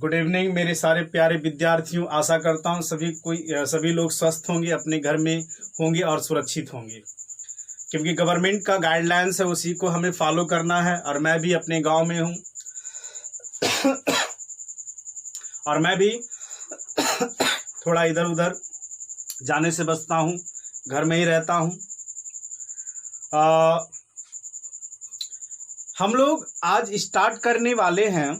Good evening मेरे सारे प्यारे विद्यार्थियों। आशा करता हूँ सभी लोग स्वस्थ होंगे, अपने घर में होंगे और सुरक्षित होंगे, क्योंकि गवर्नमेंट का गाइडलाइंस है, उसी को हमें फॉलो करना है। और मैं भी अपने गांव में हूँ और मैं भी थोड़ा इधर उधर जाने से बचता हूँ, घर में ही रहता हूँ। हम लोग आज स्टार्ट करने वाले हैं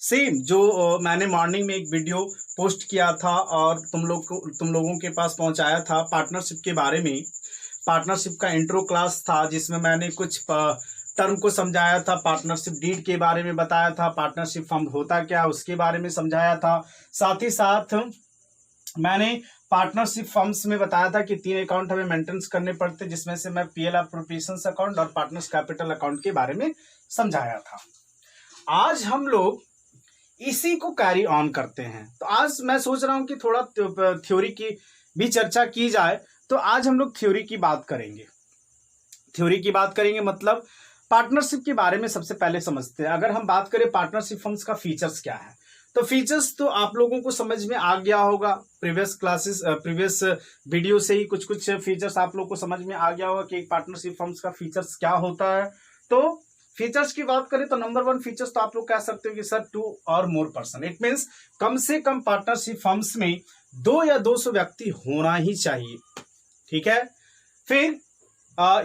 सेम जो मैंने मॉर्निंग में एक वीडियो पोस्ट किया था और तुम लोगों के पास पहुंचाया था पार्टनरशिप के बारे में। पार्टनरशिप का इंट्रो क्लास था जिसमें मैंने कुछ टर्म को समझाया था, पार्टनरशिप डीड के बारे में बताया था, पार्टनरशिप फर्म होता क्या उसके बारे में समझाया था। साथ ही साथ मैंने पार्टनरशिप फर्म्स में बताया था कि 3 अकाउंट हमें मेंटेनेंस करने पड़ते, जिसमें से मैं पीएल एप्रोप्रिएशंस अकाउंट और पार्टनर्स कैपिटल अकाउंट के बारे में समझाया था। आज हम लोग इसी को कैरी ऑन करते हैं। तो आज मैं सोच रहा हूं कि थोड़ा थ्योरी की भी चर्चा की जाए। तो आज हम लोग थ्योरी की बात करेंगे मतलब पार्टनरशिप के बारे में सबसे पहले समझते हैं। अगर हम बात करें पार्टनरशिप फर्म्स का फीचर्स क्या है, तो फीचर्स तो आप लोगों को समझ में आ गया होगा। प्रीवियस वीडियो से ही कुछ फीचर्स आप लोग को समझ में आ गया होगा कि पार्टनरशिप फर्म्स का फीचर्स क्या होता है। तो फीचर्स की बात करें तो नंबर 1 फीचर्स तो आप लोग कह सकते हो कि सर 2 और मोर पर्सन। इट मीन्स कम से कम पार्टनरशिप फर्म्स में 2 या 200 व्यक्ति होना ही चाहिए। ठीक है। फिर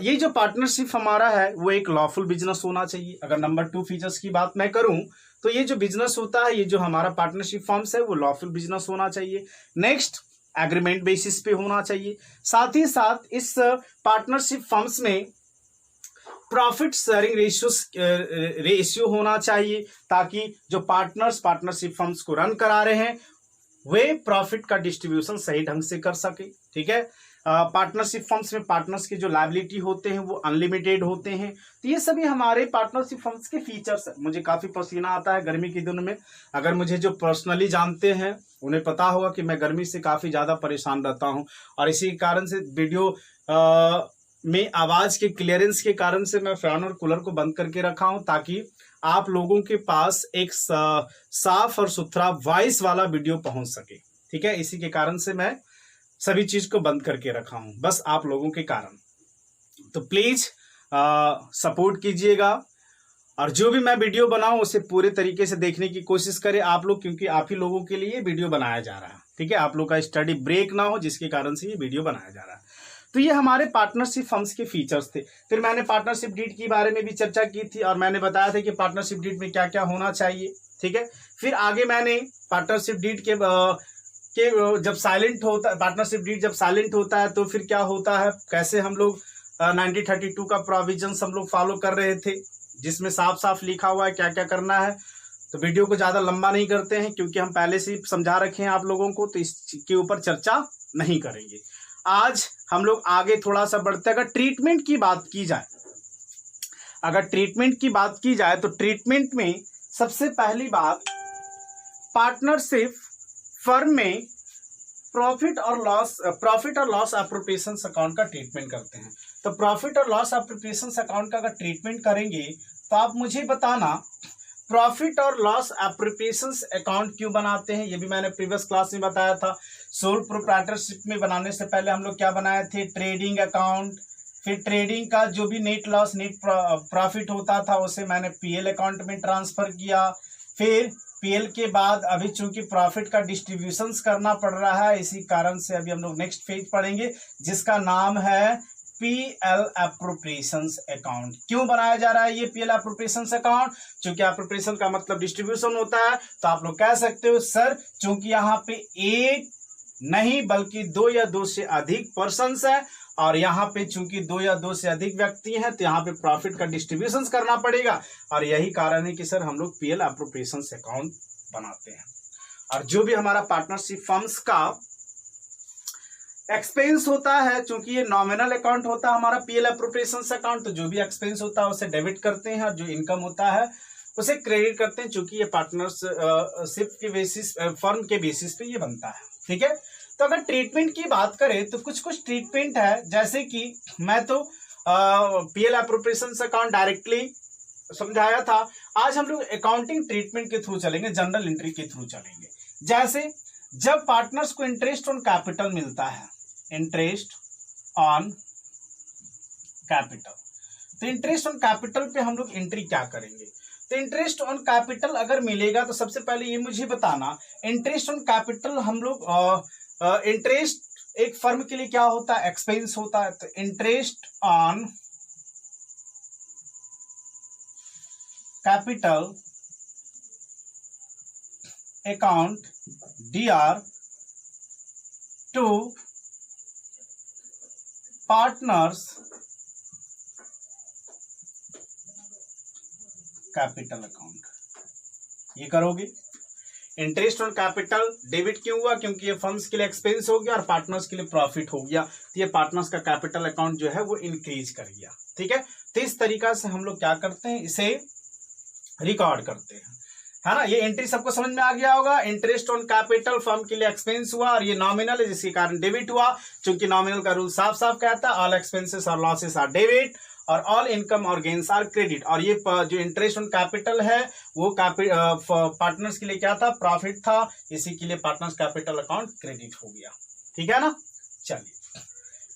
ये जो पार्टनरशिप हमारा है वो एक लॉफुल बिजनेस होना चाहिए। अगर नंबर 2 फीचर्स की बात मैं करूं तो ये जो बिजनेस होता है, ये जो हमारा पार्टनरशिप फर्म्स है वो लॉफुल बिजनेस होना चाहिए। नेक्स्ट, एग्रीमेंट बेसिस पे होना चाहिए। साथ ही साथ इस पार्टनरशिप फर्म्स में प्रॉफिट शेयरिंग रेशियो होना चाहिए, ताकि जो पार्टनरशिप फर्म्स को रन करा रहे हैं वे प्रॉफिट का डिस्ट्रीब्यूशन सही ढंग से कर सके। ठीक है। पार्टनरशिप फर्म्स में पार्टनर्स के जो लायबिलिटी होते हैं वो अनलिमिटेड होते हैं। तो ये सभी हमारे पार्टनरशिप फर्म्स के फीचर्स है। मुझे काफी पसीना आता है गर्मी के दिनों में। अगर मुझे जो पर्सनली जानते हैं उन्हें पता होगा कि मैं गर्मी से काफी ज्यादा परेशान रहता हूं, और इसी कारण से वीडियो में आवाज के क्लियरेंस के कारण से मैं फैन और कूलर को बंद करके रखा हूं, ताकि आप लोगों के पास एक साफ और सुथरा वॉइस वाला वीडियो पहुंच सके। ठीक है। इसी के कारण से मैं सभी चीज को बंद करके रखा हूं, बस आप लोगों के कारण। तो प्लीज सपोर्ट कीजिएगा, और जो भी मैं वीडियो बनाऊं उसे पूरे तरीके से देखने की कोशिश करें आप लोग, क्योंकि आप ही लोगों के लिए वीडियो बनाया जा रहा है। ठीक है। आप लोग का स्टडी ब्रेक ना हो, जिसके कारण से ये वीडियो बनाया जा रहा है। तो ये हमारे पार्टनरशिप फर्म्स के फीचर्स थे। फिर मैंने पार्टनरशिप डीड के बारे में भी चर्चा की थी, और मैंने बताया था कि पार्टनरशिप डीड में क्या क्या होना चाहिए। ठीक है। फिर आगे मैंने पार्टनरशिप डीड के जब साइलेंट होता है, पार्टनरशिप डीड जब साइलेंट होता है तो फिर क्या होता है, कैसे हम लोग 1932 का प्रोविजंस हम लोग फॉलो कर रहे थे, जिसमें साफ साफ लिखा हुआ है क्या क्या करना है। तो वीडियो को ज्यादा लंबा नहीं करते हैं, क्योंकि हम पहले से ही समझा रखे हैं आप लोगों को, तो इसके ऊपर चर्चा नहीं करेंगे। आज हम लोग आगे थोड़ा सा बढ़ते हैं। अगर ट्रीटमेंट की बात की जाए तो ट्रीटमेंट में सबसे पहली बात, पार्टनरशिप फर्म में प्रॉफिट और लॉस एप्रोप्रिएशन अकाउंट का ट्रीटमेंट करते हैं। तो प्रॉफिट और लॉस एप्रोप्रिएशन अकाउंट का अगर ट्रीटमेंट करेंगे तो आप मुझे बताना प्रॉफिट और लॉस एप्रोप्रिएशन अकाउंट क्यों बनाते हैं। ये भी मैंने प्रीवियस क्लास में बताया था। सोल प्रोप्राइटरशिप में बनाने से पहले हम लोग क्या बनाए थे, ट्रेडिंग अकाउंट। फिर ट्रेडिंग का जो भी नेट लॉस नेट प्रॉफिट होता था उसे मैंने पीएल अकाउंट में ट्रांसफर किया। फिर पीएल के बाद अभी चूंकि प्रॉफिट का डिस्ट्रीब्यूशन करना पड़ रहा है, इसी कारण से अभी हम लोग नेक्स्ट फेज पढ़ेंगे, जिसका नाम है पीएल एप्रोप्रिएशंस अकाउंट। क्यों बनाया जा रहा है ये पीएल एप्रोप्रिएशंस अकाउंट? चूंकि एप्रोप्रिएशन का मतलब डिस्ट्रीब्यूशन होता है, तो आप लोग कह सकते हो सर चूंकि यहाँ पे एक नहीं बल्कि 2 या 2 से अधिक पर्सन्स है, और यहाँ पे चूंकि 2 या 2 से अधिक व्यक्ति हैं, तो यहाँ पे प्रॉफिट का डिस्ट्रीब्यूशन करना पड़ेगा, और यही कारण है कि सर हम लोग पीएल एप्रोप्रिएशन अकाउंट बनाते हैं। और जो भी हमारा पार्टनरशिप फर्म्स का एक्सपेंस होता है, चूंकि ये नॉमिनल अकाउंट होता है हमारा पीएल एप्रोप्रिएशन अकाउंट, तो जो भी एक्सपेंस होता है उसे डेबिट करते हैं, और जो इनकम होता है उसे क्रेडिट करते हैं, चूंकि ये पार्टनरशिप के बेसिस फर्म के बेसिस पे ये बनता है। ठीक है। तो अगर ट्रीटमेंट की बात करें तो कुछ ट्रीटमेंट है, जैसे कि मैं तो पीएल एप्रोप्रिएशन अकाउंट डायरेक्टली समझाया था। आज हम लोग अकाउंटिंग ट्रीटमेंट के थ्रू चलेंगे, जनरल एंट्री के थ्रू चलेंगे। जैसे जब पार्टनर्स को इंटरेस्ट ऑन कैपिटल मिलता है, इंटरेस्ट ऑन कैपिटल, तो इंटरेस्ट ऑन कैपिटल पे हम लोग एंट्री क्या करेंगे? तो इंटरेस्ट ऑन कैपिटल अगर मिलेगा तो सबसे पहले ये मुझे बताना, इंटरेस्ट ऑन कैपिटल हम लोग इंटरेस्ट एक फर्म के लिए क्या होता है? एक्सपेंस होता है। तो interest on capital account DR to partners capital account, ये करोगे। इंटरेस्ट ऑन कैपिटल डेबिट क्यों हुआ? क्योंकि ये फर्म्स के लिए एक्सपेंस हो गया और पार्टनर्स के लिए प्रॉफिट हो गया, तो ये पार्टनर्स का कैपिटल अकाउंट जो है वो इंक्रीज कर गया। ठीक है, तो इस तरीका से हम लोग क्या करते हैं, इसे रिकॉर्ड करते हैं, है ना। ये एंट्री सबको समझ में आ गया होगा। इंटरेस्ट ऑन कैपिटल फर्म के लिए एक्सपेंस हुआ और ये नॉमिनल है, जिसके कारण डेबिट हुआ। चूंकि नॉमिनल का रूल साफ साफ कहता है ऑल एक्सपेंसेस और लॉसेस आर डेबिट और ऑल इनकम और गेन्स आर क्रेडिट। और ये जो इंटरेस्ट ऑन कैपिटल है वो पार्टनर्स के लिए क्या था? प्रॉफिट था, इसी के लिए पार्टनर्स कैपिटल अकाउंट क्रेडिट हो गया। ठीक है ना। चलिए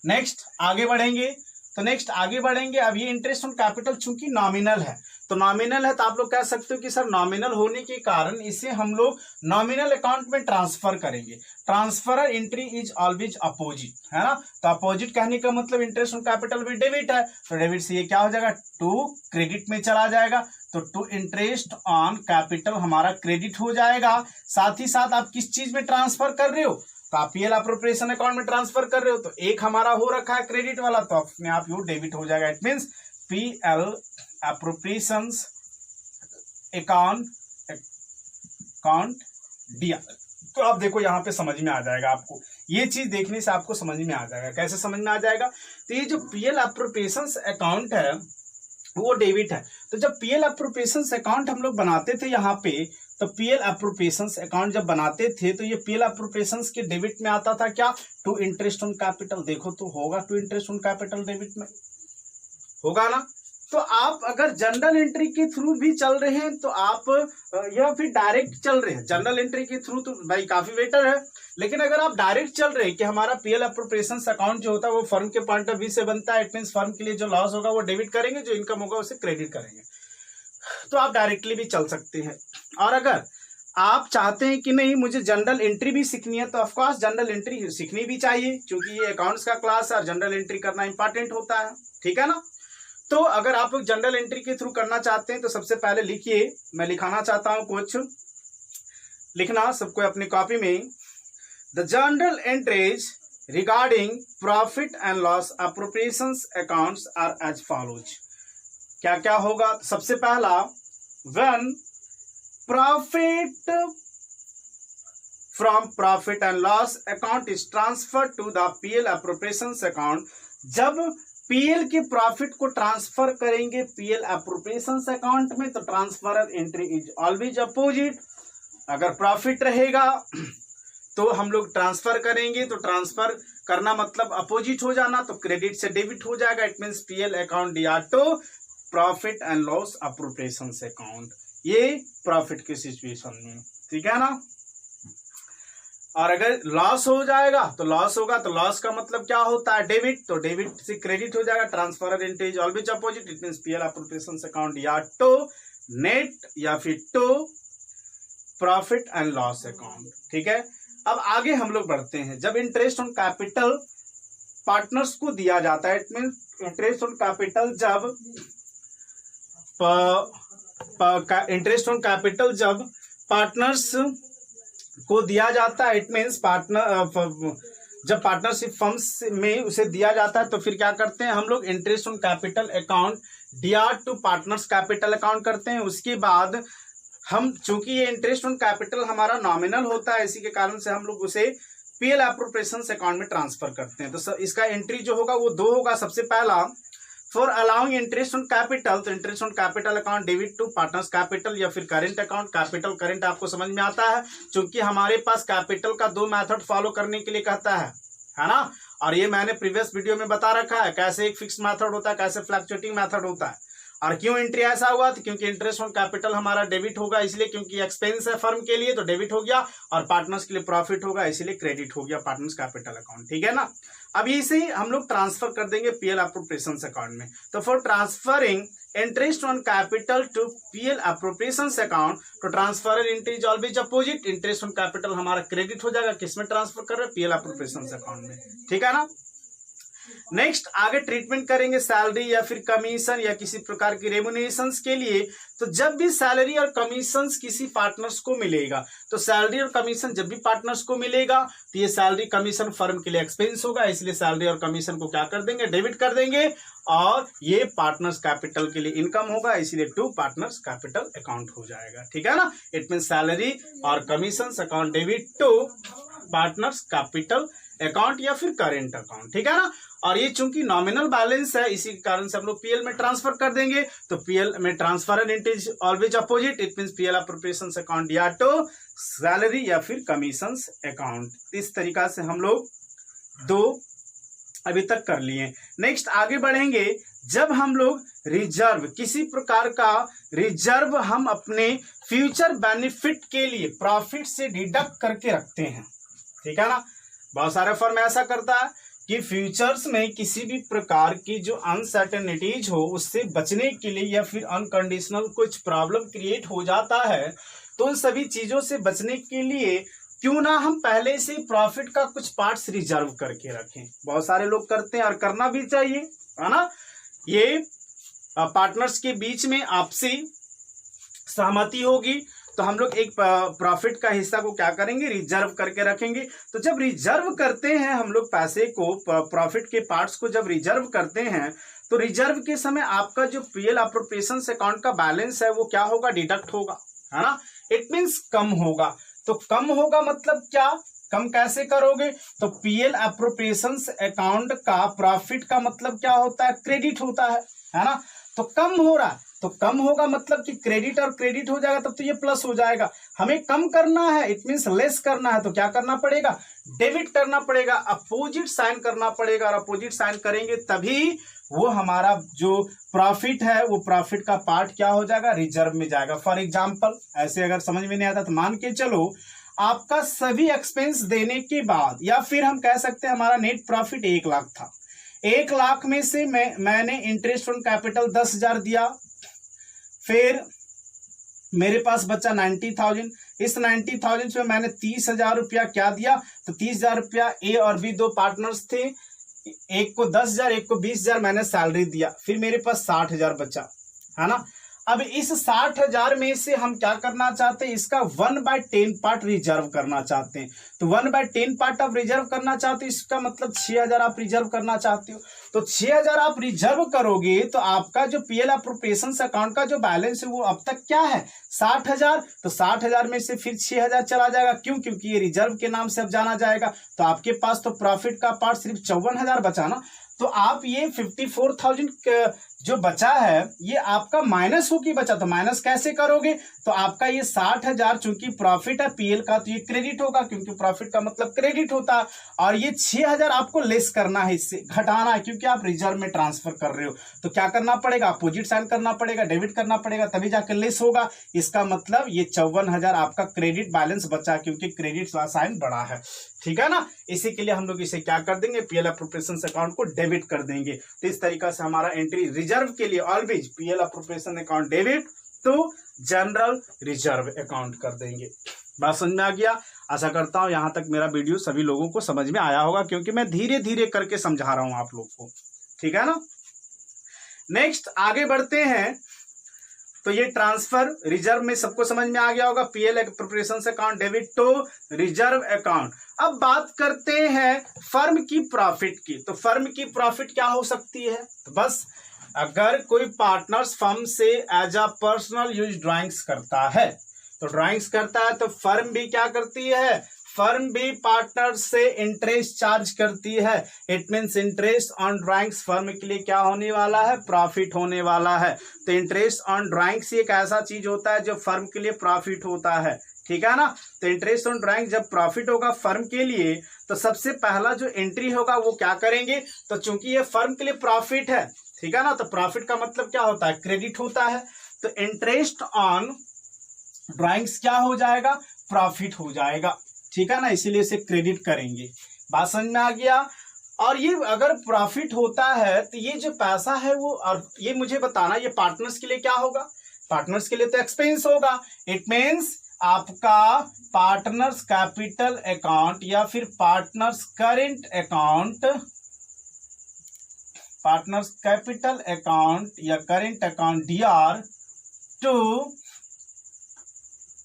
नेक्स्ट आगे बढ़ेंगे। तो नेक्स्ट आगे बढ़ेंगे, अब ये इंटरेस्ट ऑन कैपिटल चूंकि नॉमिनल है, तो नॉमिनल है तो आप लोग कह सकते हो कि सर नॉमिनल होने के कारण इसे हम लोग नॉमिनल अकाउंट में ट्रांसफर करेंगे। Transfer entry is always opposite, है ना। तो अपोजिट कहने का मतलब इंटरेस्ट ऑन कैपिटल भी डेबिट है, तो डेबिट से ये क्या हो जाएगा? टू क्रेडिट में चला जाएगा। तो टू इंटरेस्ट ऑन कैपिटल हमारा क्रेडिट हो जाएगा। साथ ही साथ आप किस चीज में ट्रांसफर कर रहे हो? तो आप पीएल अप्रोप्रिएशन अकाउंट में ट्रांसफर कर रहे हो, तो एक हमारा हो रखा है क्रेडिट वाला, तो अपने आप यू डेबिट हो जाएगा। It means PL appropriations account DR। तो आप देखो यहाँ पे समझ में आ जाएगा आपको, ये चीज देखने से आपको समझ में आ जाएगा। कैसे समझ में आ जाएगा? तो ये जो पीएल अप्रोप्रिएशंस अकाउंट है वो डेबिट है। तो जब पीएल अप्रोप्रिएशंस अकाउंट हम लोग बनाते थे यहाँ पे, तो पीएल अप्रोप्रिएशंस अकाउंट जब बनाते थे तो ये पीएल अप्रोप्रिएशंस के डेबिट में आता था क्या? To interest on capital. देखो तो होगा to interest on capital debit में होगा ना। तो आप अगर जनरल एंट्री के थ्रू भी चल रहे हैं तो आप या फिर डायरेक्ट चल रहे हैं जनरल एंट्री के थ्रू, तो भाई काफी बेटर है। लेकिन अगर आप डायरेक्ट चल रहे हैं कि हमारा पीएल अप्रोप्रिएशंस अकाउंट जो होता है वो फर्म के पॉइंट ऑफ व्यू से बनता है, इट मींस फर्म के लिए जो लॉस होगा वो डेबिट करेंगे, जो इनकम होगा उसे क्रेडिट करेंगे, तो आप डायरेक्टली भी चल सकते हैं। और अगर आप चाहते हैं कि नहीं मुझे जनरल एंट्री भी सीखनी है, तो ऑफकोर्स जनरल एंट्री सीखनी भी चाहिए, क्योंकि ये अकाउंट्स का क्लास है और जनरल एंट्री करना इंपॉर्टेंट होता है। ठीक है ना। तो अगर आप लोग जनरल एंट्री के थ्रू करना चाहते हैं तो सबसे पहले लिखिए, मैं लिखाना चाहता हूं कुछ, लिखना सबको अपनी कॉपी में। The general entries regarding profit and loss appropriations accounts are as follows. क्या क्या होगा? सबसे पहला, when profit from profit and loss account is transfer to the PL appropriations account, जब पीएल के प्रॉफिट को ट्रांसफर करेंगे पीएल अप्रोप्रिएशंस अकाउंट में, तो transfer entry is always opposite. अगर प्रॉफिट रहेगा तो हम लोग ट्रांसफर करेंगे, तो ट्रांसफर करना मतलब अपोजिट हो जाना, तो क्रेडिट से डेबिट हो जाएगा। It means PL account DR to profit and loss appropriations account, ये प्रॉफिट की सिचुएशन में। ठीक है ना। और अगर लॉस हो जाएगा तो लॉस होगा, तो लॉस का मतलब क्या होता है? डेबिट, तो डेबिट से क्रेडिट हो जाएगा। Transfer entry is always opposite, it means PL appropriations account DR to net या फिर to profit and loss account. ठीक है। अब आगे हम लोग बढ़ते हैं। जब इंटरेस्ट ऑन कैपिटल पार्टनर्स को दिया जाता है, it means interest on capital जब इंटरेस्ट ऑन कैपिटल जब पार्टनर्स को दिया जाता है, इट मींस जब पार्टनरशिप फर्म्स में उसे दिया जाता है, तो फिर क्या करते हैं हम लोग? Interest on capital account DR to partners capital account करते हैं। उसके बाद हम, चूंकि ये इंटरेस्ट ऑन कैपिटल हमारा नॉमिनल होता है, इसी के कारण से हम लोग उसे पीएल अप्रोप्रिएशंस अकाउंट में ट्रांसफर करते हैं। तो इसका एंट्री जो होगा वो दो होगा। सबसे पहला, for allowing interest on capital, तो interest on capital account debit to partners capital या फिर करेंट अकाउंट। कैपिटल करेंट आपको समझ में आता है, क्योंकि हमारे पास कैपिटल का दो मेथड फॉलो करने के लिए कहता है ना। और ये मैंने प्रीवियस वीडियो में बता रखा है, कैसे एक फिक्स मेथड होता है, कैसे फ्लक्चुएटिंग मेथड होता है। और क्यों एंट्री ऐसा हुआ, तो क्योंकि इंटरेस्ट ऑन कैपिटल हमारा डेबिट होगा इसलिए, क्योंकि एक्सपेंस है फर्म के लिए तो डेबिट हो गया, और पार्टनर्स के लिए प्रॉफिट होगा इसलिए क्रेडिट हो गया पार्टनर्स कैपिटल अकाउंट, ठीक है ना। अब इसे हम लोग ट्रांसफर कर देंगे पीएल अप्रोप्रिएशंस अकाउंट में। तो for transferring interest on capital to PL appropriations account, तो transfer entry is always opposite, interest on capital हमारा क्रेडिट हो जाएगा, किसमें ट्रांसफर कर रहे हैं, पीएल अप्रोप्रिएशंस अकाउंट में, ठीक है ना। नेक्स्ट आगे ट्रीटमेंट करेंगे सैलरी या फिर कमीशन या किसी प्रकार की रेमुनेशंस के लिए। तो जब भी सैलरी और कमीशंस किसी पार्टनर्स को मिलेगा, तो सैलरी और कमीशन जब भी पार्टनर्स को मिलेगा तो ये सैलरी कमीशन फर्म के लिए एक्सपेंस होगा, इसलिए सैलरी और कमीशन को क्या कर देंगे, डेबिट कर देंगे, और ये पार्टनर्स कैपिटल के लिए इनकम होगा, इसलिए टू पार्टनर्स कैपिटल अकाउंट हो जाएगा, ठीक है ना। इट मीन सैलरी और commission account debit to partners capital account या फिर करेंट अकाउंट, ठीक है ना। और ये चूंकि नॉमिनल बैलेंस है इसी कारण से हम लोग पीएल में ट्रांसफर कर देंगे। तो पीएल में transfer and is always opposite, it means PL appropriations account या तो सैलरी या फिर कमीशंस अकाउंट। इस तरीका से हम लोग दो अभी तक कर लिए। नेक्स्ट आगे बढ़ेंगे, जब हम लोग रिजर्व, किसी प्रकार का रिजर्व हम अपने फ्यूचर बेनिफिट के लिए प्रॉफिट से डिडक्ट करके रखते हैं, ठीक है ना। बहुत सारे फर्म ऐसा करता है कि फ्यूचर्स में किसी भी प्रकार की जो अनसर्टेनिटीज हो उससे बचने के लिए या फिर अनकंडीशनल कुछ प्रॉब्लम क्रिएट हो जाता है, तो उन सभी चीजों से बचने के लिए क्यों ना हम पहले से प्रॉफिट का कुछ पार्ट्स रिजर्व करके रखें। बहुत सारे लोग करते हैं और करना भी चाहिए, है ना। ये पार्टनर्स के बीच में आपसी सहमति होगी तो हम लोग एक प्रॉफिट का हिस्सा को क्या करेंगे, रिजर्व करके रखेंगे। तो जब रिजर्व करते हैं हम लोग पैसे को, प्रॉफिट के पार्ट्स को जब रिजर्व करते हैं, तो रिजर्व के समय आपका जो पीएल अप्रोप्रिएशंस अकाउंट का बैलेंस है वो क्या होगा, डिडक्ट होगा, है ना। इट मींस कम होगा। तो कम होगा मतलब क्या, कम कैसे करोगे, तो पीएल अप्रोप्रिएशंस अकाउंट का प्रॉफिट का मतलब क्या होता है, क्रेडिट होता है ना। तो कम हो रहा है, तो कम होगा मतलब कि क्रेडिट और क्रेडिट हो जाएगा, तब तो ये प्लस हो जाएगा। हमें कम करना है, इट मींस लेस करना है, तो क्या करना पड़ेगा, डेबिट करना पड़ेगा, अपोजिट साइन करना पड़ेगा, और अपोजिट साइन करेंगे तभी वो हमारा जो प्रॉफिट है वो प्रॉफिट का पार्ट क्या हो जाएगा, रिजर्व में जाएगा। फॉर एग्जाम्पल, ऐसे अगर समझ में नहीं आता तो मान के चलो आपका सभी एक्सपेंस देने के बाद, या फिर हम कह सकते हैं हमारा नेट प्रॉफिट 1 लाख था, 1 लाख में से मैंने इंटरेस्ट ऑन कैपिटल 10,000 दिया, फिर मेरे पास बचा 90,000। इस 90,000 में मैंने 30,000 रुपया क्या दिया, तो 30,000 रुपया ए और बी दो पार्टनर्स थे, एक को 10,000 एक को 20,000 मैंने सैलरी दिया, फिर मेरे पास 60,000 बचा, है ना। अब इस 60,000 में से हम क्या करना चाहते हैं, इसका 1/10 पार्ट रिजर्व करना चाहते हैं। तो 1/10 पार्ट आप रिजर्व करना चाहते हो, इसका मतलब 6,000 आप रिजर्व करना चाहते हो। तो 6,000 आप रिजर्व करोगे तो आपका जो पीएल अप्रोप्रिएशंस अकाउंट का जो बैलेंस है वो अब तक क्या है, 60,000। तो 60,000 में से फिर 6,000 चला जाएगा, क्यों, क्योंकि ये रिजर्व के नाम से अब जाना जाएगा। तो आपके पास तो प्रॉफिट का पार्ट सिर्फ 54,000 बचा ना। तो आप ये 54,000 जो बचा है ये आपका माइनस होके बचा, तो माइनस कैसे करोगे, तो आपका ये 60,000 चूंकि प्रॉफिट है पीएल का तो ये क्रेडिट होगा, क्योंकि प्रॉफिट का मतलब क्रेडिट होता है, और ये 6,000 आपको लेस करना है, इससे घटाना है, क्योंकि आप रिजर्व में ट्रांसफर कर रहे हो। तो क्या करना पड़ेगा, अपोजिट साइन करना पड़ेगा, डेबिट करना पड़ेगा, तभी जाकर लेस होगा। इसका मतलब ये 54,000 आपका क्रेडिट बैलेंस बचा, क्योंकि क्रेडिट साइन बड़ा है, ठीक है ना। इसी के लिए हम लोग इसे क्या कर देंगे, पीएल अप्रोप्रिएशंस अकाउंट को डेबिट कर देंगे। तो इस तरीका से हमारा एंट्री रिजर्व के लिए always PL appropriation account debit तो जनरल रिजर्व अकाउंट कर देंगे। बात समझ में आ गया। आशा करता हूं यहां तक मेरा वीडियो सभी लोगों को समझ में आया होगा, क्योंकि मैं धीरे धीरे करके समझा रहा हूं आप लोग को, ठीक है ना। नेक्स्ट आगे बढ़ते हैं। तो ये ट्रांसफर रिजर्व में सबको समझ में आ गया होगा, PL appropriations account debit to reserve account. अब बात करते हैं फर्म की प्रॉफिट की। तो फर्म की प्रॉफिट क्या हो सकती है, तो बस अगर कोई पार्टनर्स फर्म से as a personal use drawings करता है, तो ड्राइंग्स करता है तो फर्म भी क्या करती है, फर्म भी पार्टनर से इंटरेस्ट चार्ज करती है। It means interest on drawings firm के लिए क्या होने वाला है, प्रॉफिट होने वाला है। तो इंटरेस्ट ऑन ड्राइंग्स एक ऐसा चीज होता है जो फर्म के लिए प्रॉफिट होता है, ठीक है ना। तो इंटरेस्ट ऑन ड्राइंग जब प्रॉफिट होगा फर्म के लिए, तो सबसे पहला जो एंट्री होगा वो क्या करेंगे, तो चूंकि ये फर्म के लिए प्रॉफिट है, ठीक है ना। तो प्रॉफिट का मतलब क्या होता है, क्रेडिट होता है। तो इंटरेस्ट ऑन ड्राइंग्स क्या हो जाएगा, प्रॉफिट हो जाएगा, ठीक है ना, इसीलिए इसे क्रेडिट करेंगे। बात समझ में आ गया। और ये अगर प्रॉफिट होता है तो ये जो पैसा है वो, और ये मुझे बताना ये पार्टनर्स के लिए क्या होगा, पार्टनर्स के लिए तो एक्सपेंस होगा। इट मीन्स आपका पार्टनर्स कैपिटल अकाउंट या फिर partners current account, partners capital account या current account DR to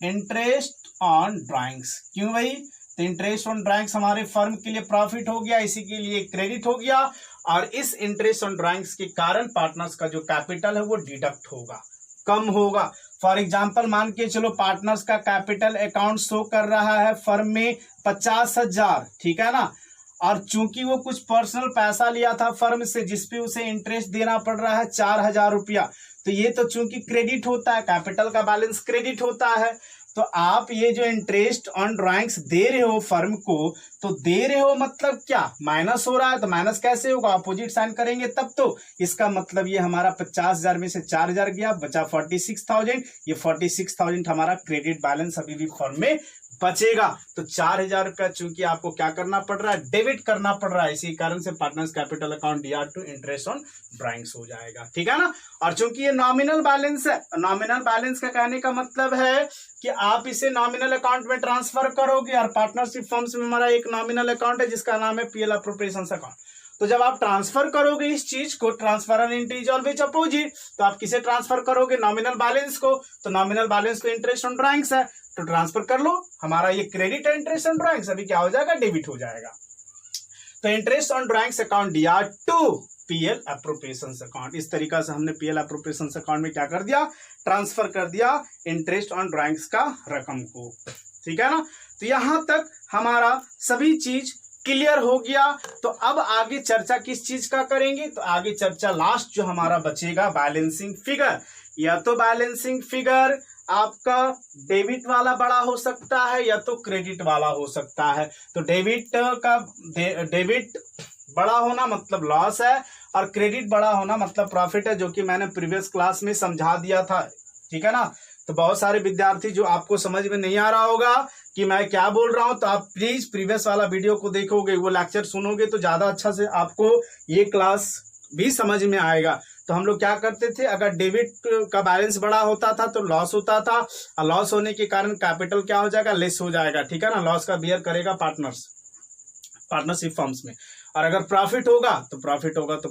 interest on drawings. क्यों भाई, तो इंटरेस्ट ऑन ड्राइंग्स हमारे फर्म के लिए प्रॉफिट हो गया, इसी के लिए क्रेडिट हो गया, और इस इंटरेस्ट ऑन ड्राइंग्स के कारण पार्टनर्स का जो कैपिटल है वो डिडक्ट होगा, कम होगा। फॉर एग्जांपल मान के चलो पार्टनर्स का कैपिटल अकाउंट शो कर रहा है फर्म में 50,000, ठीक है ना, और चूंकि वो कुछ पर्सनल पैसा लिया था फर्म से जिसपे उसे इंटरेस्ट देना पड़ रहा है 4,000 रुपया, तो ये तो चूंकि क्रेडिट होता है, कैपिटल का बैलेंस क्रेडिट होता है, तो आप ये जो इंटरेस्ट ऑन ड्राइंग्स दे रहे हो फर्म को, तो दे रहे हो मतलब क्या, माइनस हो रहा है, तो माइनस कैसे होगा, अपोजिट साइन करेंगे तब तो। इसका मतलब ये हमारा 50,000 में से 4,000 गया, बचा 46,000, ये 46,000 हमारा क्रेडिट बैलेंस अभी भी फर्म में बचेगा। तो 4,000 रुपया चूंकि आपको क्या करना पड़ रहा है, डेबिट करना पड़ रहा है, इसी कारण से partners capital account DR to interest on drawings हो जाएगा, ठीक है ना। और चूंकि ये नॉमिनल बैलेंस है, नॉमिनल बैलेंस का कहने का मतलब है कि आप इसे नॉमिनल अकाउंट में ट्रांसफर करोगे, और पार्टनरशिप फर्म्स में हमारा एक नॉमिनल अकाउंट है जिसका नाम है पीएल अप्रोप्रिएशंस अकाउंट। तो जब आप ट्रांसफर करोगे इस चीज को, transfer and entry is always opposite, तो आप किसे ट्रांसफर करोगे, नॉमिनल बैलेंस को, तो नॉमिनल बैलेंस को इंटरेस्ट ऑन ड्राइंग्स है, तो ट्रांसफर कर लो, हमारा ये क्रेडिट है इंटरेस्ट ऑन ड्राइंग्स, अभी क्या हो जाएगा, डेबिट हो जाएगा। तो interest on drawings account DR to PL appropriations account, इस तरीका से हमने पीएल अप्रोप्रिएशंस अकाउंट में क्या कर दिया, ट्रांसफर कर दिया इंटरेस्ट ऑन ड्राइंग्स का रकम को, ठीक है ना। तो यहां तक हमारा सभी चीज क्लियर हो गया। तो अब आगे चर्चा किस चीज का करेंगे, तो आगे चर्चा लास्ट जो हमारा बचेगा बैलेंसिंग फिगर, या तो बैलेंसिंग फिगर आपका डेबिट वाला बड़ा हो सकता है या तो क्रेडिट वाला हो सकता है। तो डेबिट बड़ा होना मतलब लॉस है, और क्रेडिट बड़ा होना मतलब प्रॉफिट है, जो कि मैंने प्रीवियस क्लास में समझा दिया था, ठीक है ना। तो बहुत सारे विद्यार्थी जो आपको समझ में नहीं आ रहा होगा कि मैं क्या बोल रहा हूं, तो आप प्लीज प्रीवियस वाला वीडियो को देखोगे, वो लेक्चर सुनोगे तो ज्यादा अच्छा से आपको ये क्लास भी समझ में आएगा। तो हम लोग क्या करते थे, अगर डेबिट का बैलेंस बड़ा होता था तो लॉस होता था, और लॉस होने के कारण कैपिटल क्या हो जाएगा, लेस हो जाएगा, ठीक है ना। लॉस का बियर करेगा पार्टनरशिप फर्म्स में, और अगर प्रॉफिट होगा तो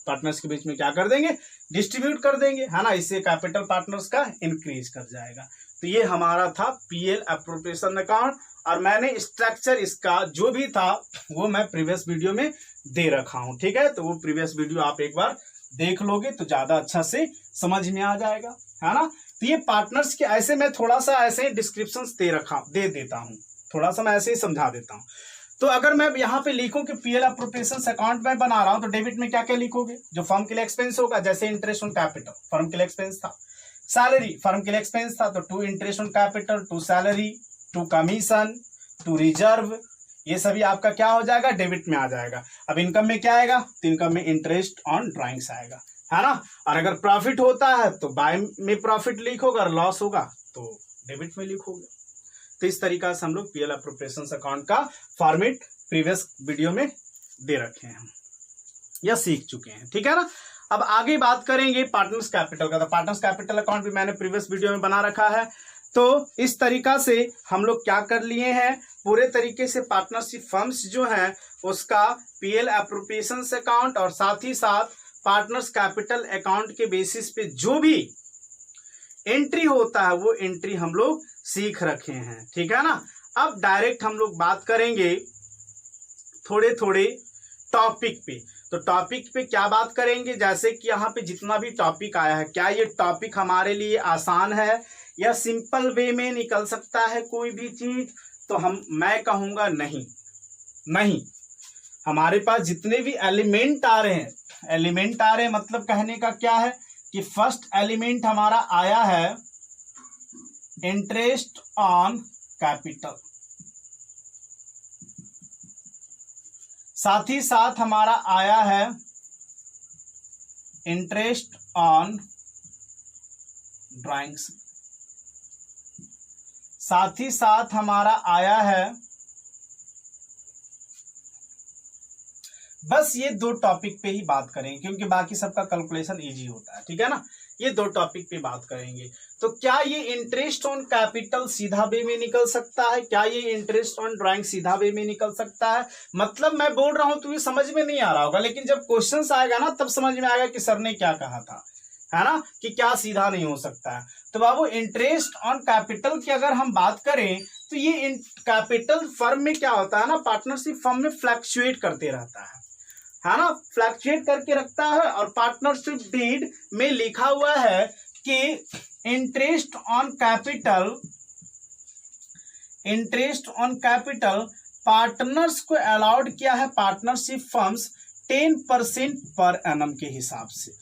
पार्टनर्स के बीच में क्या कर देंगे, डिस्ट्रीब्यूट कर देंगे, है ना। इससे कैपिटल पार्टनर्स का इंक्रीज कर जाएगा। तो ये हमारा था पीएल अप्रोप्रिएशन अकाउंट, और मैंने स्ट्रक्चर इसका जो भी था वो मैं प्रीवियस वीडियो में दे रखा हूं, ठीक है। तो वो प्रीवियस वीडियो आप एक बार देख लोगे तो ज्यादा अच्छा से समझ में आ जाएगा, है ना। तो ये पार्टनर्स के ऐसे मैं थोड़ा सा ऐसे डिस्क्रिप्शन दे देता हूं, थोड़ा सा मैं ऐसे ही समझा देता हूं। तो अगर मैं यहाँ पे लिखूं कि पीएल अप्रोप्रिएशन अकाउंट में बना रहा हूं, तो डेबिट में क्या क्या लिखोगे, जो फर्म के लिए एक्सपेंस होगा, जैसे इंटरेस्ट ऑन कैपिटल फर्म के लिए एक्सपेंस था, सैलरी फर्म के लिए एक्सपेंस था, तो to interest on capital, to salary, to commission, to reserve, ये सभी आपका क्या हो जाएगा, डेबिट में आ जाएगा। अब इनकम में क्या आएगा, तो इनकम में इंटरेस्ट ऑन ड्राइंग्स आएगा, है ना। और अगर प्रॉफिट होता है तो बाय में प्रॉफिट लिखोगे, और लॉस होगा तो डेबिट में लिखोगे। तो इस तरीका से हम लोग पीएल अप्रोप्रिएशन अकाउंट का फॉर्मेट प्रीवियस वीडियो में दे रखे हैं या सीख चुके हैं, ठीक है ना। अब आगे बात करेंगे पार्टनर्स कैपिटल का। तो पार्टनर्स कैपिटल अकाउंट भी मैंने प्रीवियस वीडियो में बना रखा है। तो इस तरीका से हम लोग क्या कर लिए हैं, पूरे तरीके से पार्टनरशिप फर्म्स जो हैं उसका पीएल अप्रोप्रिएशन अकाउंट और साथ ही साथ पार्टनर्स कैपिटल अकाउंट के बेसिस पे जो भी एंट्री होता है वो एंट्री हम लोग सीख रखे हैं, ठीक है ना। अब डायरेक्ट हम लोग बात करेंगे थोड़े थोड़े टॉपिक पे। तो टॉपिक पे क्या बात करेंगे, जैसे कि यहाँ पे जितना भी टॉपिक आया है, क्या ये टॉपिक हमारे लिए आसान है या सिंपल वे में निकल सकता है कोई भी चीज, तो मैं कहूंगा नहीं। हमारे पास जितने भी एलिमेंट आ रहे हैं मतलब कहने का क्या है कि फर्स्ट एलिमेंट हमारा आया है इंटरेस्ट ऑन कैपिटल, साथ ही साथ हमारा आया है इंटरेस्ट ऑन ड्राइंग्स, साथ ही साथ हमारा आया है, बस ये दो टॉपिक पे ही बात करेंगे क्योंकि बाकी सबका कैलकुलेशन इजी होता है, ठीक है ना। ये दो टॉपिक पे बात करेंगे। तो क्या ये इंटरेस्ट ऑन कैपिटल सीधा वे में निकल सकता है? क्या ये इंटरेस्ट ऑन ड्राइंग सीधा वे में निकल सकता है? मतलब मैं बोल रहा हूं तो ये समझ में नहीं आ रहा होगा, लेकिन जब क्वेश्चन आएगा ना तब समझ में आएगा कि सर ने क्या कहा था, है ना, कि क्या सीधा नहीं हो सकता है। तो बाबू इंटरेस्ट ऑन कैपिटल की अगर हम बात करें तो ये कैपिटल फर्म में क्या होता है ना, पार्टनरशिप फर्म में फ्लक्चुएट करते रहता है ना, फ्लक्चुएट करके रखता है। और पार्टनरशिप डीड में लिखा हुआ है कि इंटरेस्ट ऑन कैपिटल पार्टनर्स को अलाउड किया है पार्टनरशिप फर्म्स 10% पर एनम के हिसाब से।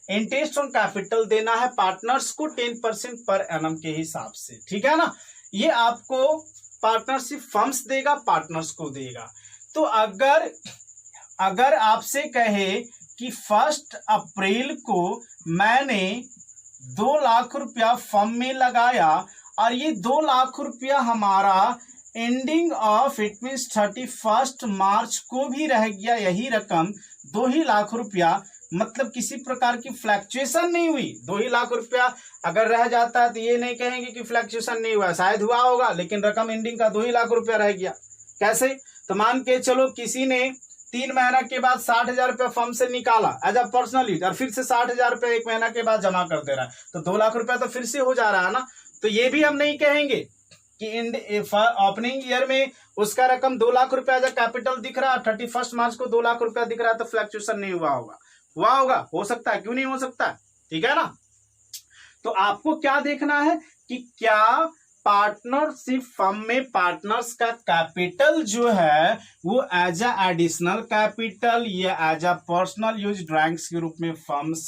इंटरेस्ट ऑन कैपिटल देना है पार्टनर्स को 10% पर एनम के हिसाब से, ठीक है ना। ये आपको पार्टनरशिप फर्म्स देगा, पार्टनर्स को देगा। तो अगर आपसे कहे कि 1 अप्रैल को मैंने 2 लाख रुपया फर्म में लगाया और ये 2 लाख रुपया हमारा एंडिंग ऑफ इट मीन्स 31 मार्च को भी रह गया, यही रकम 2 ही लाख रुपया, मतलब किसी प्रकार की फ्लक्चुएशन नहीं हुई। 2 ही लाख रुपया अगर रह जाता है तो ये नहीं कहेंगे कि फ्लक्चुएशन नहीं हुआ, शायद हुआ होगा, लेकिन रकम एंडिंग का 2 ही लाख रुपया रह गया। कैसे? तो मान के चलो किसी ने 3 महीना के बाद 60,000 रुपया फर्म से निकाला एज अ पर्सनल यूज और फिर से 60,000 रुपया 1 महीना के बाद जमा कर दे रहा है, तो 2 लाख रुपया तो फिर से हो जा रहा है ना। तो ये भी हम नहीं कहेंगे कि ओपनिंग ईयर में उसका रकम 2 लाख रुपया एज अ कैपिटल दिख रहा है, 31 मार्च को 2 लाख रुपया दिख रहा है, तो फ्लक्चुएशन नहीं हुआ होगा। हुआ होगा, हो सकता है, क्यों नहीं हो सकता, ठीक है ना। तो आपको क्या देखना है कि क्या पार्टनरशिप फर्म में पार्टनर्स का कैपिटल जो है वो एज अ एडिशनल कैपिटल या as a personal use drawings के रूप में फर्म्स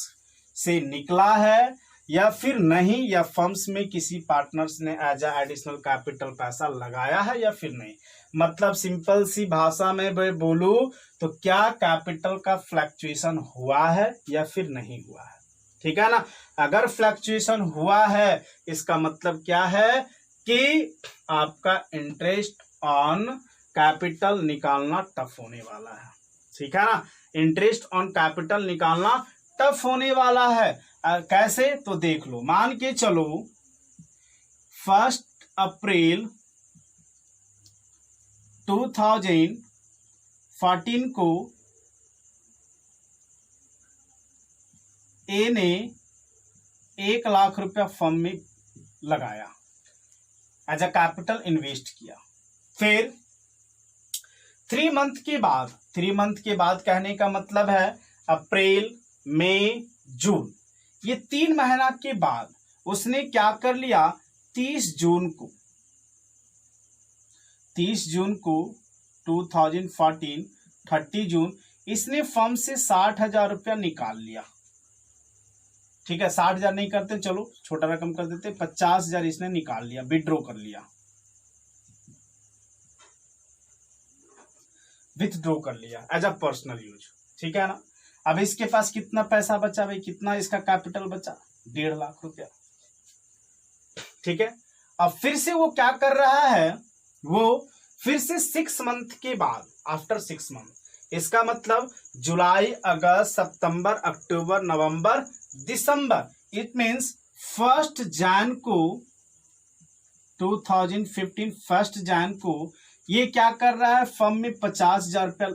से निकला है या फिर नहीं, या फर्म्स में किसी पार्टनर्स ने एज अ एडिशनल कैपिटल पैसा लगाया है या फिर नहीं। मतलब सिंपल सी भाषा में मैं बोलूं तो क्या कैपिटल का फ्लक्चुएशन हुआ है या फिर नहीं हुआ है, ठीक है ना। अगर फ्लक्चुएशन हुआ है इसका मतलब क्या है कि आपका इंटरेस्ट ऑन कैपिटल निकालना टफ होने वाला है, ठीक है ना। इंटरेस्ट ऑन कैपिटल निकालना टफ होने वाला है। कैसे? तो देख लो, मान के चलो 1 अप्रैल 2014 को ए ने 1 लाख रुपया फर्म में लगाया, एज अ कैपिटल इन्वेस्ट किया। फिर 3 मंथ के बाद कहने का मतलब है अप्रैल, मई, जून, ये 3 महीना के बाद उसने क्या कर लिया, 30 जून को 2014 30 जून इसने फर्म से 60,000 रुपया निकाल लिया, ठीक है। 60,000 नहीं करते, चलो छोटा रकम कर देते, 50,000 इसने निकाल लिया, विथड्रॉ कर लिया, एज अ पर्सनल यूज, ठीक है ना। अब इसके पास कितना पैसा बचा भाई, कितना इसका कैपिटल बचा, 1.5 लाख रुपया, ठीक है। अब फिर से वो क्या कर रहा है, वो फिर से 6 मंथ के बाद, आफ्टर 6 मंथ, इसका मतलब जुलाई, अगस्त, सितंबर, अक्टूबर, नवंबर, दिसंबर, इट मीन्स 1 जैन को 2015 1 जैन को ये क्या कर रहा है, फर्म में 50,000 रुपया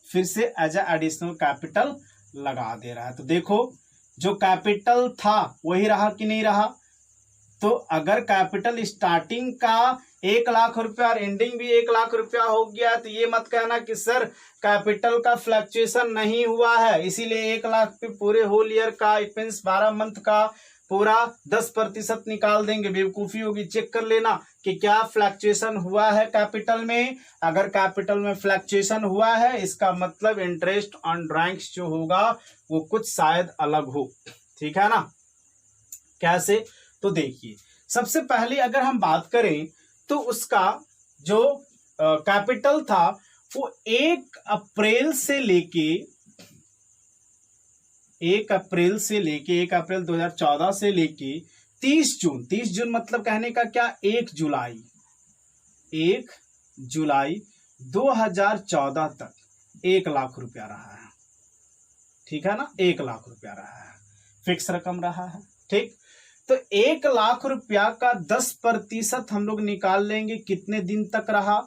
फिर से एज ए एडिशनल कैपिटल लगा दे रहा है। तो देखो जो कैपिटल था वही रहा कि नहीं रहा। तो अगर कैपिटल स्टार्टिंग का 1 लाख रुपया और एंडिंग भी 1 लाख रुपया हो गया तो ये मत कहना कि सर कैपिटल का फ्लक्चुएशन नहीं हुआ है, इसीलिए 1 लाख पे पूरे होल ईयर का, इट मीन्स 12 मंथ का पूरा 10% निकाल देंगे। बेवकूफ़ी होगी। चेक कर लेना कि क्या फ्लक्चुएशन हुआ है कैपिटल में। अगर कैपिटल में फ्लक्चुएशन हुआ है इसका मतलब इंटरेस्ट ऑन ड्राइंग्स जो होगा वो कुछ शायद अलग हो, ठीक है ना। कैसे? तो देखिए सबसे पहले अगर हम बात करें तो उसका जो कैपिटल था वो 1 अप्रैल से लेके 1 अप्रैल से लेके 1 अप्रैल 2014 से लेके 30 जून मतलब कहने का क्या 1 जुलाई 2014 तक 1 लाख रुपया रहा है। ठीक है ना, 1 लाख रुपया रहा है, फिक्स रकम रहा है। ठीक, तो 1 लाख रुपया का 10% हम लोग निकाल लेंगे, कितने दिन तक रहा,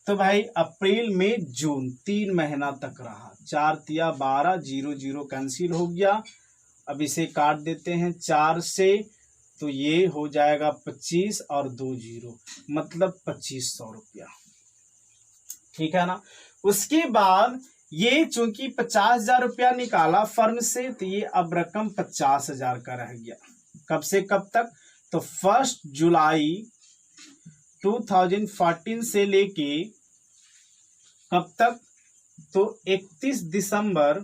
तो भाई अप्रैल मई जून 3 महीना तक रहा। 4 तिया 12, 0 0 कैंसिल हो गया। अब इसे काट देते हैं 4 से, तो ये हो जाएगा 25 और 2 0 मतलब 2500 रुपया। ठीक है ना। उसके बाद ये चूंकि 50,000 रुपया निकाला फर्म से, तो ये अब रकम 50,000 का रह गया। कब से कब तक, तो 1 जुलाई 2014 से लेके कब तक, तो 31 दिसंबर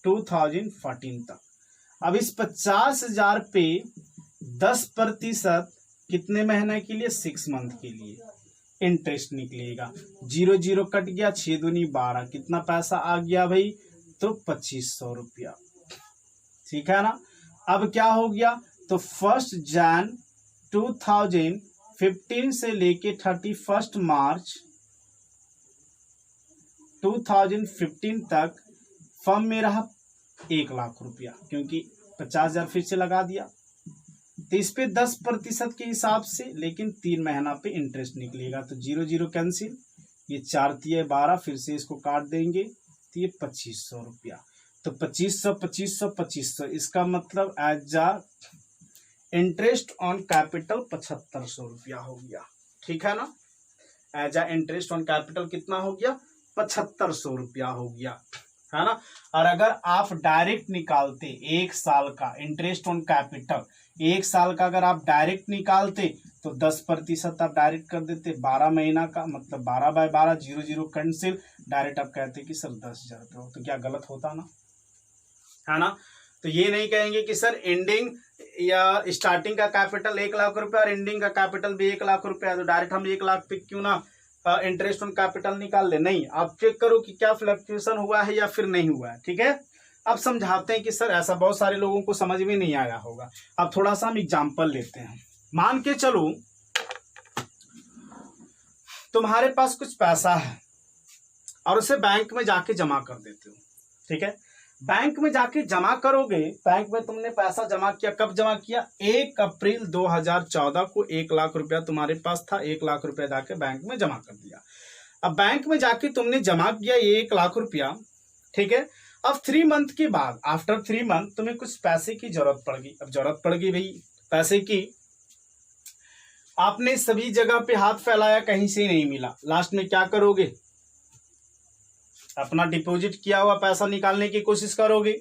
2014 तक। अब इस 50,000 पे 10% कितने महीने के लिए, 6 मंथ के लिए इंटरेस्ट निकलेगा। 0 0 कट गया, 6 दूनी 12, कितना पैसा आ गया भाई, तो 2500 रुपया। ठीक है ना। अब क्या हो गया, तो 1 जन 2015 से लेके 31 मार्च 2015 तक फर्म में रहा 1 लाख रुपया, क्योंकि 50,000 फिर से लगा दिया। तो इस पे 10% के हिसाब से, लेकिन 3 महीना पे इंटरेस्ट निकलेगा। तो 0 0 कैंसिल, ये 4 तिया 12, फिर से इसको काट देंगे, तो ये 2500 रुपया। तो 2500 2500 2500, इसका मतलब as a interest on capital 7500 रुपया हो गया। ठीक है ना, as a interest on capital कितना हो गया, 7500 रुपया हो गया, है ना। और अगर आप डायरेक्ट निकालते 1 साल का इंटरेस्ट ऑन कैपिटल, 1 साल का अगर आप डायरेक्ट निकालते, तो 10% आप डायरेक्ट कर देते, 12 महीना का मतलब 12/12, 0 0 कैंसिल, डायरेक्ट आप कहते कि सर 10,000 रुपये हो, तो क्या गलत होता ना, है ना। तो ये नहीं कहेंगे कि सर एंडिंग या स्टार्टिंग का कैपिटल 1 लाख रुपया और एंडिंग का कैपिटल भी 1 लाख रुपया है, तो डायरेक्ट हम 1 लाख पे क्यों ना इंटरेस्ट ऑन कैपिटल निकाल ले। नहीं, आप चेक करो कि क्या फ्लक्चुएशन हुआ है या फिर नहीं हुआ है। ठीक है, अब समझाते हैं कि सर ऐसा बहुत सारे लोगों को समझ में नहीं आया होगा। अब थोड़ा सा हम एग्जांपल लेते हैं। मान के चलो तुम्हारे पास कुछ पैसा है और उसे बैंक में जाके जमा कर देते हो। ठीक है, बैंक में जाके जमा करोगे, बैंक में तुमने पैसा जमा किया, कब जमा किया, 1 अप्रैल 2014 को 1 लाख रुपया तुम्हारे पास था, 1 लाख रुपया जाके बैंक में जमा कर दिया। अब बैंक में जाके तुमने जमा किया ये 1 लाख रुपया। ठीक है, अब 3 मंथ के बाद, आफ्टर 3 मंथ तुम्हें कुछ पैसे की जरूरत पड़ गई। अब जरूरत पड़ गई भाई पैसे की, आपने सभी जगह पे हाथ फैलाया, कहीं से नहीं मिला, लास्ट में क्या करोगे, अपना डिपॉजिट किया हुआ पैसा निकालने की कोशिश करोगे।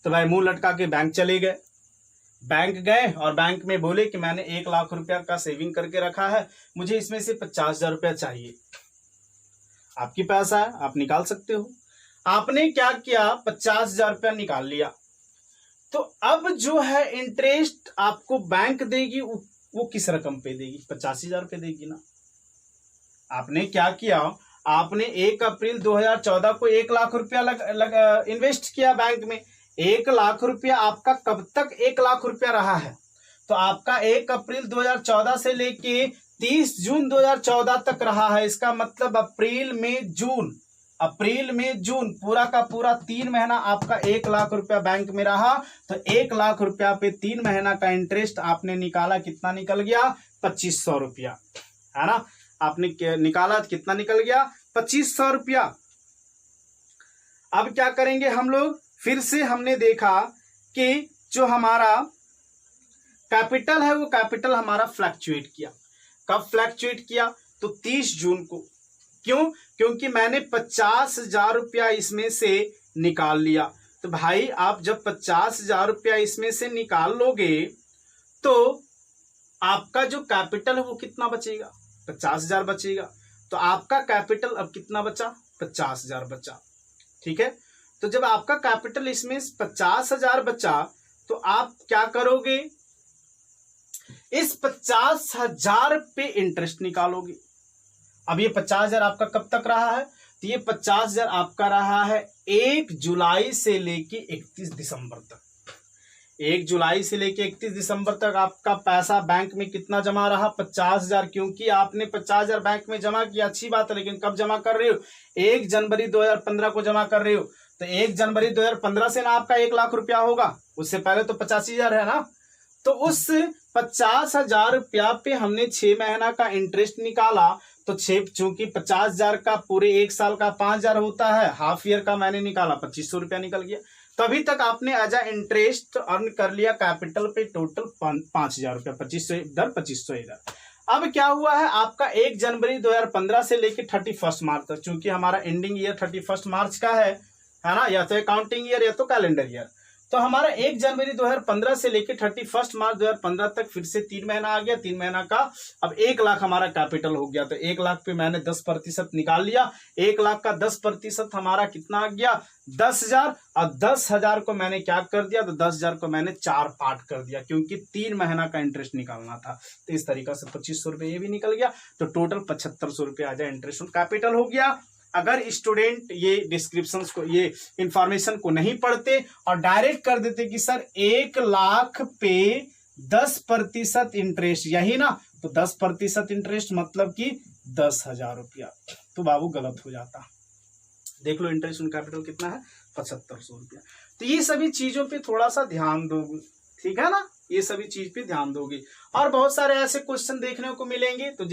तो भाई मुंह लटका के बैंक चले गए, बैंक गए और बैंक में बोले कि मैंने 1 लाख रुपया का सेविंग करके रखा है, मुझे इसमें से 50,000 रुपया चाहिए। आपकी पैसा है, आप निकाल सकते हो। आपने क्या किया, 50,000 रुपया निकाल लिया। तो अब जो है इंटरेस्ट आपको बैंक देगी, वो किस रकम पे देगी, 85,000 रुपये देगी ना। आपने क्या किया, आपने 1 अप्रैल 2014 को 1 लाख रुपया इन्वेस्ट किया बैंक में। 1 लाख रुपया आपका कब तक 1 लाख रुपया रहा है, तो आपका 1 अप्रैल 2014 से लेके 30 जून 2014 तक रहा है। इसका मतलब अप्रैल में जून पूरा का पूरा 3 महीना आपका 1 लाख रुपया बैंक में रहा। तो 1 लाख रुपया पे 3 महीना का इंटरेस्ट आपने निकाला, कितना निकल गया, 2500 रुपया, है ना। आपने निकाला, कितना निकल गया, 2500 रुपया। अब क्या करेंगे हम लोग, फिर से हमने देखा कि जो हमारा कैपिटल है वो कैपिटल हमारा फ्लक्चुएट किया। कब फ्लक्चुएट किया, तो 30 जून को। क्यों, क्योंकि मैंने 50,000 रुपया इसमें से निकाल लिया। तो भाई आप जब 50,000 रुपया इसमें से निकाल लोगे तो आपका जो कैपिटल है वो कितना बचेगा, 50,000 बचेगा। तो आपका कैपिटल अब कितना बचा, 50,000 बचा। ठीक है, तो जब आपका कैपिटल इसमें 50,000 बचा, तो आप क्या करोगे, इस 50,000 पे इंटरेस्ट निकालोगे। अब ये 50,000 आपका कब तक रहा है, तो ये 50,000 आपका रहा है 1 जुलाई से लेके 31 दिसंबर तक, 1 जुलाई से लेके 31 दिसंबर तक आपका पैसा बैंक में कितना जमा रहा? 50,000। क्योंकि आपने 50,000 बैंक में जमा किया, अच्छी बात है, लेकिन कब जमा कर रहे हो? 1 जनवरी 2015 को जमा कर रहे हो। तो 1 जनवरी 2015 से ना आपका 1 लाख रुपया होगा, उससे पहले तो 85,000 है ना। तो उस 50,000 रुपया पे हमने 6 महीना का इंटरेस्ट निकाला। तो चूंकि 50,000 का पूरे 1 साल का 5,000 होता है, हाफ ईयर का मैंने निकाला, 2500 रुपया निकल गया। तो अभी तक आपने एज अ इंटरेस्ट अर्न कर लिया कैपिटल पे टोटल 5,000 रुपया, 2500 इधर 2500 इधर। अब क्या हुआ है आपका 1 जनवरी 2015 से लेके 31 मार्च तक, चूंकि हमारा एंडिंग ईयर 31 मार्च का है ना, या तो अकाउंटिंग ईयर या तो कैलेंडर ईयर। तो हमारा 1 जनवरी 2015 से लेके 31 मार्च 2015 तक फिर से 3 महीना आ गया। 3 महीना का अब 1 लाख हमारा कैपिटल हो गया। तो 1 लाख पे मैंने 10% निकाल लिया। 1 लाख का 10% हमारा कितना आ गया? 10,000। और 10,000 को मैंने क्या कर दिया? तो 10,000 को मैंने 4 पार्ट कर दिया, क्योंकि 3 महीना का इंटरेस्ट निकालना था। तो इस तरीका से 2500 रुपये ये भी निकल गया। तो टोटल 7500 रुपये आ जाए इंटरेस्ट ऑन कैपिटल हो गया। अगर स्टूडेंट ये डिस्क्रिप्शंस को, ये इंफॉर्मेशन को नहीं पढ़ते और डायरेक्ट कर देते कि सर 1 लाख पे 10% इंटरेस्ट, यही ना, तो 10% इंटरेस्ट मतलब कि 10,000 रुपया, तो बाबू गलत हो जाता। देख लो इंटरेस्ट ऑन कैपिटल कितना है? 7500 रुपया। तो ये सभी चीजों पे थोड़ा सा ध्यान दोगे, ठीक है ना, ये सभी चीज पे ध्यान दोगे। और बहुत सारे ऐसे क्वेश्चन देखने को मिलेंगे। तो